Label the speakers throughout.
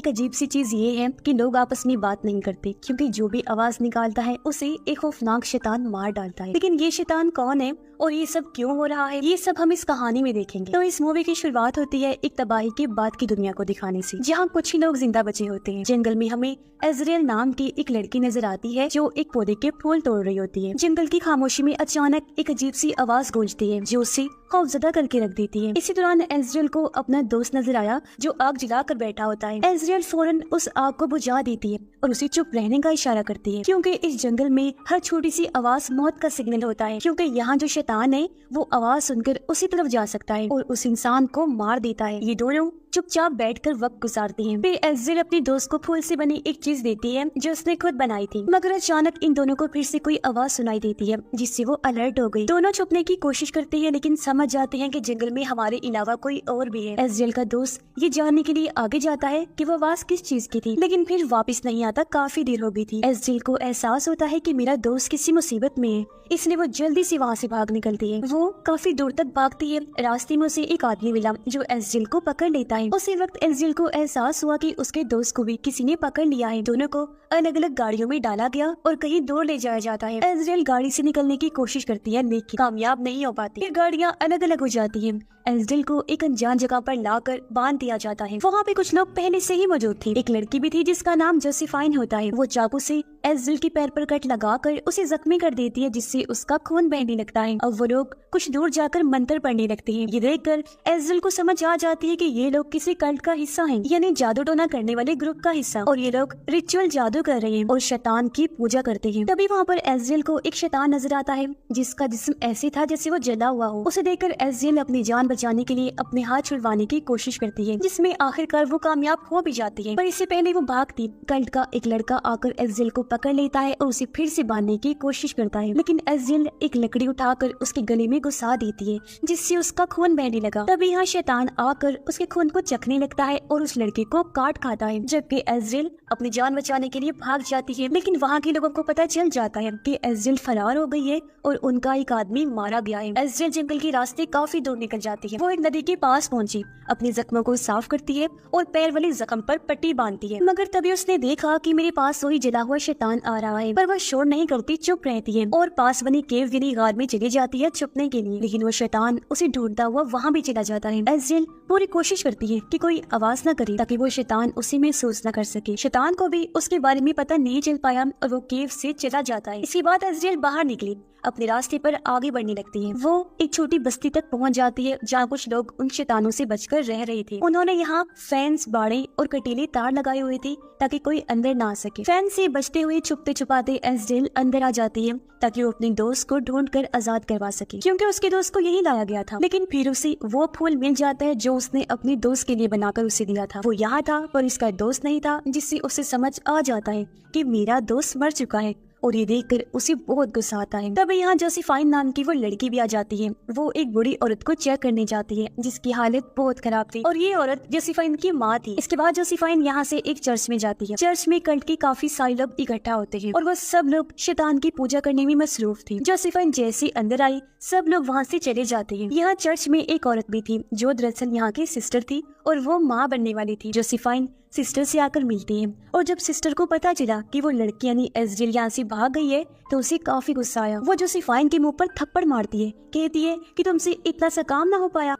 Speaker 1: एक अजीब सी चीज ये है कि लोग आपस में बात नहीं करते, क्योंकि जो भी आवाज निकालता है उसे एक खौफनाक शैतान मार डालता है। लेकिन ये शैतान कौन है और ये सब क्यों हो रहा है, ये सब हम इस कहानी में देखेंगे। तो इस मूवी की शुरुआत होती है एक तबाही के बाद की दुनिया को दिखाने से, जहाँ कुछ ही लोग जिंदा बचे होते हैं। जंगल में हमें एजरियल नाम की एक लड़की नजर आती है जो एक पौधे के फूल तोड़ रही होती है। जंगल की खामोशी में अचानक एक अजीब सी आवाज गूंजती है जो उसे खौफजदा करके रख देती है। इसी दौरान एजरियल को अपना दोस्त नजर आया जो आग जलाकर बैठा होता है। एजरियल फौरन उस आग को बुझा देती है और उसे चुप रहने का इशारा करती है, क्योंकि इस जंगल में हर छोटी सी आवाज मौत का सिग्नल होता है। क्योंकि यहाँ जो शैतान है वो आवाज सुनकर उसी तरफ जा सकता है और उस इंसान को मार देता है। ये दोनों चुपचाप बैठकर वक्त गुजारती हैं। फिर एजरियल अपने दोस्त को फूल से बनी एक चीज देती है जो उसने खुद बनाई थी, मगर अचानक इन दोनों को फिर से कोई आवाज सुनाई देती है जिससे वो अलर्ट हो गई। दोनों छुपने की कोशिश करते हैं लेकिन समझ जाते हैं कि जंगल में हमारे अलावा कोई और भी है। एजरियल का दोस्त ये जानने के लिए आगे जाता है कि वो आवाज किस चीज की थी, लेकिन फिर वापस नहीं आता। काफी देर हो गई थी। एजरियल को एहसास होता है कि मेरा दोस्त किसी मुसीबत में है, इसलिए वो जल्दी से वहाँ से भाग निकलती है। वो काफी दूर तक भागती है। रास्ते में उसे एक आदमी मिला जो एजरियल को पकड़ लेता है। उसी वक्त एजरियल को एहसास हुआ कि उसके दोस्त को भी किसी ने पकड़ लिया है। दोनों को अलग अलग गाड़ियों में डाला गया और कहीं दूर ले जाया जाता है। एजरियल गाड़ी से निकलने की कोशिश करती है लेकिन कामयाब नहीं हो पाती। फिर गाड़ियाँ अलग अलग हो जाती हैं। एजरियल को एक अनजान जगह पर लाकर बांध दिया जाता है। वहाँ पे कुछ लोग पहले से ही मौजूद थे। एक लड़की भी थी जिसका नाम जोसेफाइन होता है। वो चाकू से एजरियल के पैर पर कट लगाकर उसे जख्मी कर देती है जिससे उसका खून बहने लगता है। अब वो लोग कुछ दूर जाकर मंत्र पढ़ने लगते हैं। ये देखकर एजरियल को समझ आ जाती है कि ये लोग किसी कल्ट का हिस्सा हैं, यानी जादू टोना करने वाले ग्रुप का हिस्सा, और ये लोग रिचुअल जादू कर रहे हैं और शैतान की पूजा करते हैं। तभी वहाँ पर एजरियल को एक शैतान नजर आता है जिसका जिस्म ऐसे था जैसे वो जला हुआ हो। उसे देखकर एजरियल अपनी जान बचाने के लिए अपने हाथ छुड़वाने की कोशिश करती है, जिसमें आखिरकार वो कामयाब हो भी जाती है। पर इससे पहले वो भागती, कल्ट का एक लड़का आकर एजरियल को पकड़ लेता है और उसे फिर से बांधने की कोशिश करता है, लेकिन एजरियल एक लकड़ी उठाकर उसके गले में घुसा देती है जिससे उसका खून बहने लगा। तभी यहाँ शैतान आकर उसके खून को चखने लगता है और उस लड़के को काट खाता है, जबकि एजरियल अपनी जान बचाने के लिए भाग जाती है। लेकिन वहाँ के लोगों को पता चल जाता है कि एजरियल फरार हो गई है और उनका एक आदमी मारा गया है। एजरियल जंगल के रास्ते काफी दूर निकल जाती है। वो एक नदी के पास पहुंची, अपने जख्मों को साफ करती है और पैर वाले जख्म पर पट्टी बांधती है। मगर तभी उसने देखा कि मेरे पास वही जला हुआ शैतान आ रहा है, पर वह शोर नहीं करती, चुप रहती है और पास बनी केव यानी गार में चली जाती है छुपने के लिए। लेकिन वो शैतान उसे ढूंढता हुआ वहाँ भी चला जाता है। एजरियल पूरी कोशिश करती है कि कोई आवाज न करे ताकि वो शैतान उसे महसूस न कर सके। शैतान को भी उसके बारे में पता नहीं चल पाया और वो केव से चला जाता है। इसी बात एजरियल बाहर निकली, अपने रास्ते पर आगे बढ़ने लगती है। वो एक छोटी बस्ती तक पहुंच जाती है जहाँ कुछ लोग उन शैतानों से बचकर रह रहे थे। उन्होंने यहाँ फैंस, बाड़े और कटीले तार लगाए हुए थे ताकि कोई अंदर ना आ सके। फैन से बचते हुए छुपते छुपाते एजरियल अंदर आ जाती है ताकि वो अपने दोस्त को ढूंढकर आजाद करवा सके, क्योंकि उसके दोस्त को यही लाया गया था। लेकिन फिर उसे वो फूल मिल जाता है जो उसने अपने दोस्त के लिए बनाकर उसे दिया था। वो यहाँ था पर इसका दोस्त नहीं था, जिससे उसे समझ आ जाता है कि मेरा दोस्त मर चुका है और ये देखकर उसे बहुत गुस्सा आता है। तब यहाँ जोसेफाइन नाम की वो लड़की भी आ जाती है। वो एक बूढ़ी औरत को चेक करने जाती है जिसकी हालत बहुत खराब थी और ये औरत जोसेफाइन की माँ थी। इसके बाद जोसेफाइन यहाँ से एक चर्च में जाती है। चर्च में कल्ट के काफी सारे लोग इकट्ठा होते हैं और वो सब लोग शैतान की पूजा करने में मसरूफ थी। जोसेफाइन जैसे अंदर आई, सब लोग वहाँ से चले जाते हैं। यहाँ चर्च में एक औरत भी थी जो दरअसल यहाँ की सिस्टर थी और वो माँ बनने वाली थी। जोसेफाइन सिस्टर से आकर मिलती है और जब सिस्टर को पता चला कि वो लड़की यानी एजरियल यहाँ से भाग गई है तो उसे काफी गुस्सा आया। वो जोसेफाइन के मुंह पर थप्पड़ मारती है, कहती है कि तुमसे इतना सा काम ना हो पाया।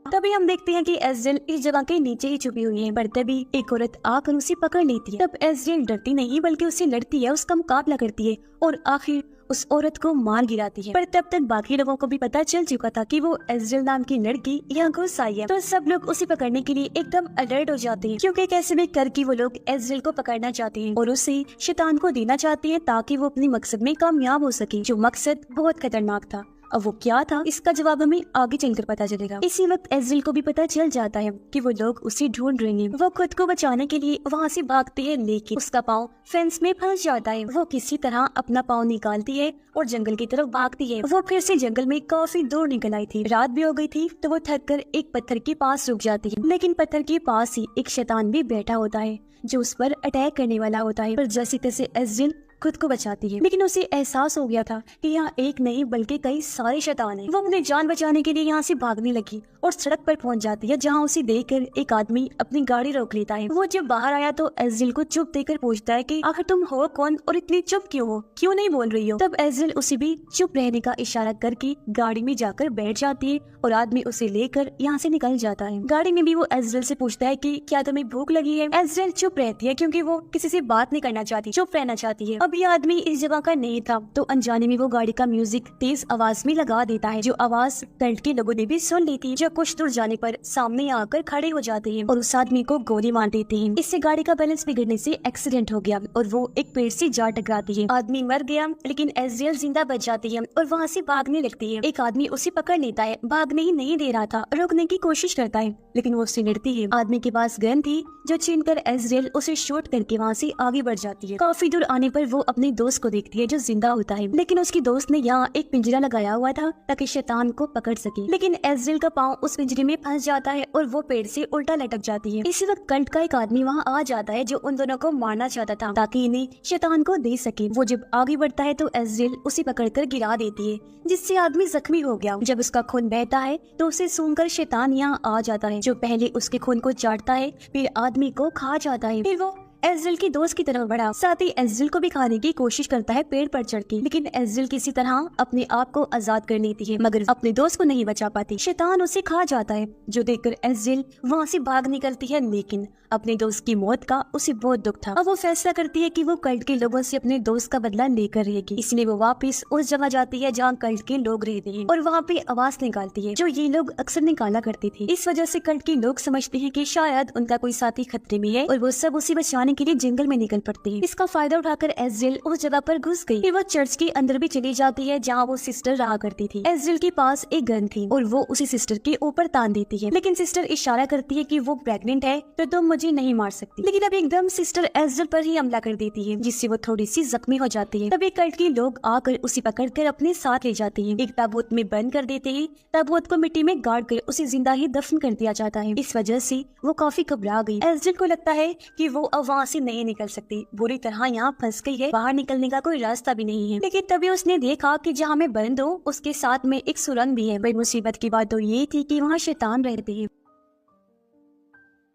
Speaker 1: तभी हम देखते हैं कि एजरियल इस जगह के नीचे ही छुपी हुई है, पर तभी एक औरत आकर उसे पकड़ लेती है। तब एजरियल डरती नहीं बल्कि उससे लड़ती है, उसका मुकाबला करती है और आखिर उस औरत को मार गिराती है। पर तब तक बाकी लोगों को भी पता चल चुका था कि वो एजरियल नाम की लड़की यहाँ घुस आई है, तो सब लोग उसे पकड़ने के लिए एकदम अलर्ट हो जाते हैं, क्योंकि कैसे भी करके वो लोग एजरियल को पकड़ना चाहते हैं और उसे शैतान को देना चाहते हैं ताकि वो अपने मकसद में कामयाब हो सके, जो मकसद बहुत खतरनाक था। अब वो क्या था, इसका जवाब हमें आगे चलकर पता चलेगा। इसी वक्त एजरियल को भी पता चल जाता है कि वो लोग उसे ढूंढ रहे हैं। वो खुद को बचाने के लिए वहाँ से भागती है, लेकिन उसका पाँव फेंस में फंस जाता है। वो किसी तरह अपना पाँव निकालती है और जंगल की तरफ भागती है। वो फिर से जंगल में काफी दूर निकल आई थी, रात भी हो गई थी, तो वो थक कर एक पत्थर के पास रुक जाती है। लेकिन पत्थर के पास ही एक शैतान भी बैठा होता है जो उस पर अटैक करने वाला होता है। पर जैसे तैसे एजरियल खुद को बचाती है, लेकिन उसे एहसास हो गया था कि यहाँ एक नहीं बल्कि कई सारे शैतान हैं। वो अपनी जान बचाने के लिए यहाँ से भागने लगी और सड़क पर पहुंच जाती है, जहाँ उसे देखकर एक आदमी अपनी गाड़ी रोक लेता है। वो जब बाहर आया तो एज़रियल को चुप देखकर पूछता है कि आखिर तुम हो कौन और इतनी चुप क्यों हो, क्यों नहीं बोल रही हो। तब एज़रियल उसे भी चुप रहने का इशारा करके गाड़ी में जाकर बैठ जाती है और आदमी उसे लेकर यहाँ से निकल जाता है। गाड़ी में भी वो एज़रियल से पूछता है कि क्या तुम्हें भूख लगी है। एज़रियल चुप रहती है क्योंकि वो किसी से बात नहीं करना चाहती, चुप रहना चाहती है। अब ये आदमी इस जगह का नहीं था तो अनजाने में वो गाड़ी का म्यूजिक तेज आवाज में लगा देता है, जो आवाज कल्ट के लोगों ने भी सुन ली थी, जो कुछ दूर जाने पर सामने आकर खड़े हो जाते हैं और उस आदमी को गोली मार देते हैं। इससे गाड़ी का बैलेंस बिगड़ने से एक्सीडेंट हो गया और वो एक पेड़ से जा टकराती है। आदमी मर गया लेकिन एज़रियल जिंदा बच जाती है और वहाँ से भागने लगती है। एक आदमी उसे पकड़ लेता है, भागने ही नहीं दे रहा था, रोकने की कोशिश करता है लेकिन वो उससे लड़ती है। आदमी के पास गन थी जो छीनकर एज़रियल उसे शूट करके वहाँ से आगे बढ़ जाती है। काफी दूर आने पर वो अपने दोस्त को देखती है जो जिंदा होता है, लेकिन उसकी दोस्त ने यहाँ एक पिंजरा लगाया हुआ था ताकि शैतान को पकड़ सके, लेकिन एज़रियल का पाँव उस पिंजरे में फंस जाता है और वो पेड़ से उल्टा लटक जाती है। इसी वक्त कल्ट का एक आदमी वहाँ आ जाता है जो उन दोनों को मारना चाहता था ताकि इन्हें शैतान को दे सके। वो जब आगे बढ़ता है तो एज़रियल उसे पकड़कर गिरा देती है जिससे आदमी जख्मी हो गया। जब उसका खून बहता है तो उसे सूंघकर शैतान यहाँ आ जाता है जो पहले उसके खून को चाटता है फिर आदमी को खा जाता है। फिर वो एज़रियल की दोस्त की तरफ बढ़ा, साथ ही एज़रियल को भी खाने की कोशिश करता है पेड़ पर चढ़ के, लेकिन एज़रियल किसी तरह अपने आप को आजाद कर लेती है मगर अपने दोस्त को नहीं बचा पाती। शैतान उसे खा जाता है जो देखकर एज़रियल वहाँ से भाग निकलती है, लेकिन अपने दोस्त की मौत का उसे बहुत दुख था। अब वो फैसला करती है कि वो कल्ट के लोगों से अपने दोस्त का बदला लेकर रहेगी, इसलिए वो वापस उस जगह जाती है जहाँ कल्ट के लोग रहते हैं और वहाँ पे आवाज निकालती है जो ये लोग अक्सर निकाला करते थे। इस वजह से कल्ट के लोग समझते हैं कि शायद उनका कोई साथी खतरे में है और वो सब उसे बचाने के लिए जंगल में निकल पड़ते हैं। इसका फायदा उठाकर एज़रियल उस जगह पर घुस गई। फिर वो चर्च के अंदर भी चली जाती है जहाँ वो सिस्टर रहा करती थी। एज़रियल के पास एक गन थी और वो उसी सिस्टर के ऊपर तान देती है, लेकिन सिस्टर इशारा करती है कि वो प्रेग्नेंट है तो तुम मुझे नहीं मार सकती। लेकिन अब एकदम सिस्टर एज़रियल पर ही हमला कर देती है जिससे वो थोड़ी सी जख्मी हो जाती है। तभी कल्ट के लोग आकर उसे पकड़कर अपने साथ ले जाते हैं, एक ताबूत में बंद कर देते हैं। ताबूत को मिट्टी में गाड़ कर उसे जिंदा ही दफन कर दिया जाता है। इस वजह से वो काफी घबरा गई। एज़रियल को लगता है कि वो अब वहाँ से नहीं निकल सकती, बुरी तरह यहाँ फंस गई है, बाहर निकलने का कोई रास्ता भी नहीं है। लेकिन तभी उसने देखा कि जहाँ मैं बंद हूँ उसके साथ में एक सुरंग भी है। बड़ी मुसीबत की बात तो ये थी कि वहाँ शैतान रहते हैं।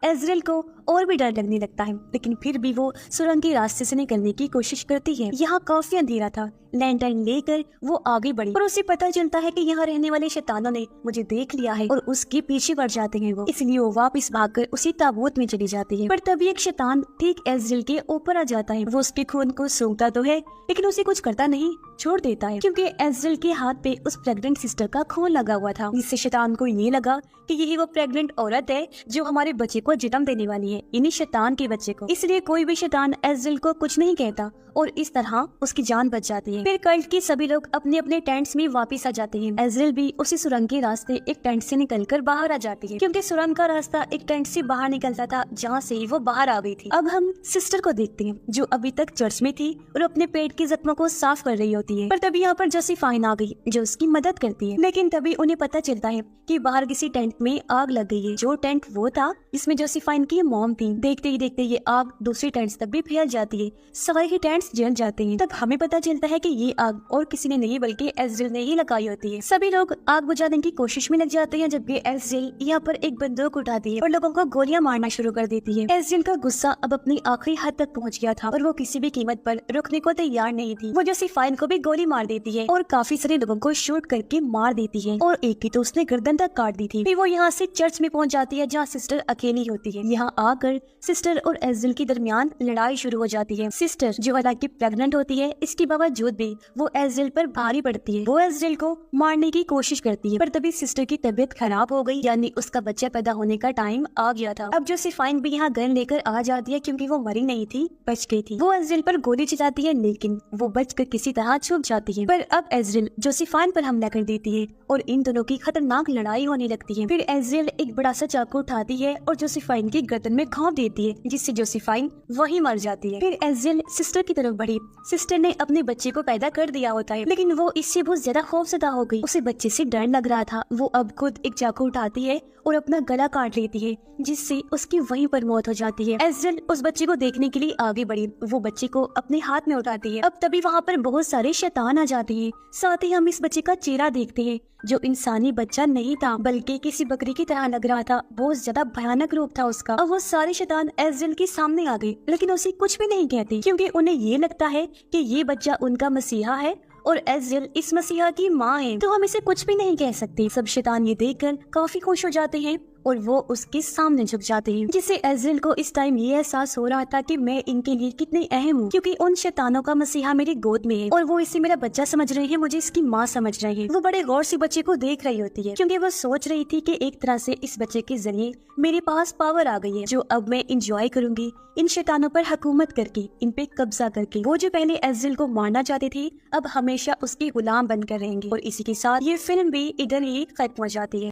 Speaker 1: एज़रियल को और भी डर लगने लगता है, लेकिन फिर भी वो सुरंग के रास्ते से निकलने की कोशिश करती है। यहाँ काफी अंधेरा था, लैंटर्न लेकर वो आगे बढ़ी और उसे पता चलता है कि यहाँ रहने वाले शैतानों ने मुझे देख लिया है और उसके पीछे बढ़ जाते हैं वो, इसलिए वो वापस भागकर उसी ताबूत में चली जाती है। पर तभी एक शैतान ठीक एज़रियल के ऊपर आ जाता है। वो उसके खून को सूंघता तो है लेकिन उसे कुछ करता नहीं, छोड़ देता है, क्योंकि एज़रियल के हाथ पे उस प्रेग्नेंट सिस्टर का खून लगा हुआ था, जिससे शैतान को ये लगा कि यही वो प्रेग्नेंट औरत है जो हमारे बच्चे को जन्म देने वाली है, इन्हीं शैतान के बच्चे को। इसलिए कोई भी शैतान एज़रियल को कुछ नहीं कहता और इस तरह उसकी जान बच जाती है। फिर कल्ट के सभी लोग अपने अपने टेंट्स में वापस आ जाते हैं। एज़रियल भी उसी सुरंग के रास्ते एक टेंट से निकलकर बाहर आ जाती है, क्योंकि सुरंग का रास्ता एक टेंट से बाहर निकलता था जहाँ से वो बाहर आ गई थी। अब हम सिस्टर को देखते हैं जो अभी तक चर्च में थी और अपने पेट के जख्मों को साफ कर रही होती है। पर तभी यहाँ पर जोसेफाइन आ गई जो उसकी मदद करती है, लेकिन तभी उन्हें पता चलता है कि बाहर किसी टेंट में आग लग गई है, जो टेंट वो था जिसमें जोसेफाइन की मॉम थी। देखते ही देखते ये आग दूसरी टेंट्स तक भी फैल जाती है, सारे ही टेंट्स जल जाते हैं। तब हमें पता चलता है कि ये आग और किसी ने नहीं बल्कि एज़रियल ने ही लगाई होती है। सभी लोग आग बुझाने की कोशिश में लग जाते हैं, जबकि एज़रियल यहाँ पर एक बंदूक उठाती है और लोगों को गोलियां मारना शुरू कर देती है। एज़रियल का गुस्सा अब अपनी आखिरी हद तक पहुँच गया था और वो किसी भी कीमत पर रुकने को तैयार नहीं थी। वो जोसेफाइन को भी गोली मार देती है और काफी सारे लोगों को शूट करके मार देती है और एक की तो उसने गर्दन तक काट दी थी। फिर वो यहाँ से चर्च में पहुँच जाती है जहाँ सिस्टर अकेली होती है। यहाँ आकर सिस्टर और एज़रियल के दरमियान लड़ाई शुरू हो जाती है। सिस्टर जो हालांकि प्रेग्नेंट होती है, इसके बावजूद भी वो एज़रियल पर भारी पड़ती है। वो एज़रियल को मारने की कोशिश करती है, पर तभी सिस्टर की तबीयत खराब हो गई, यानी उसका बच्चा पैदा होने का टाइम आ गया था। अब जोसेफाइन भी यहाँ गन लेकर आ जाती है, क्योंकि वो मरी नहीं थी, बच गई थी। वो एज़रियल पर गोली चलाती है, लेकिन वो बचकर किसी तरह छुप जाती है। पर अब एज़रियल जोसेफाइन पर हमला कर देती है और इन दोनों की खतरनाक लड़ाई होने लगती है। फिर एज़रियल एक बड़ा सा चाकू उठाती है और जोसेफाइन की गर्दन में घोंप देती है, जिससे जोसेफाइन वहीं मर जाती है। फिर एज़ेल सिस्टर की तरफ बढ़ी। सिस्टर ने अपने बच्चे को पैदा कर दिया होता है, लेकिन वो इससे बहुत ज्यादा खौफजदा हो गई। उसे बच्चे से डर लग रहा था। वो अब खुद एक चाकू उठाती है और अपना गला काट लेती है, जिससे उसकी वहीं पर मौत हो जाती है। एज़ेल उस बच्चे को देखने के लिए आगे बढ़ी। वो बच्चे को अपने हाथ में उठाती है। अब तभी वहाँ पर बहुत सारे शैतान आ जाते हैं। साथ ही हम इस बच्चे का चेहरा देखते हैं, जो इंसानी बच्चा नहीं था, बल्कि किसी बकरी की तरह लग रहा था। बहुत ज्यादा भयानक रूप था उसका। अब वो सारे शैतान एज़ेल के सामने आ गए, लेकिन उसे कुछ भी नहीं कहते, क्योंकि उन्हें ये लगता है कि ये बच्चा उनका मसीहा है और एज़ेल इस मसीहा की माँ है, तो हम इसे कुछ भी नहीं कह सकते। सब शैतान ये देखकर काफी खुश हो जाते हैं और वो उसके सामने झुक जाते हैं, जिससे एज़ेल को इस टाइम ये एहसास हो रहा था कि मैं इनके लिए कितनी अहम हूँ, क्योंकि उन शैतानों का मसीहा मेरी गोद में है और वो इसे मेरा बच्चा समझ रहे हैं, मुझे इसकी माँ समझ रहे हैं। वो बड़े गौर से बच्चे को देख रही होती है, क्योंकि वो सोच रही थी कि एक तरह से इस बच्चे के जरिए मेरे पास पावर आ गई है, जो अब मैं इंजॉय करूंगी इन शैतानों पर हुकूमत करके, इन पे कब्जा करके। वो जो पहले एज़ेल को मारना चाहते थे, अब हमेशा उसके गुलाम बनकर रहेंगे। और इसी के साथ ये फिल्म भी इधर ही खत्म हो जाती है।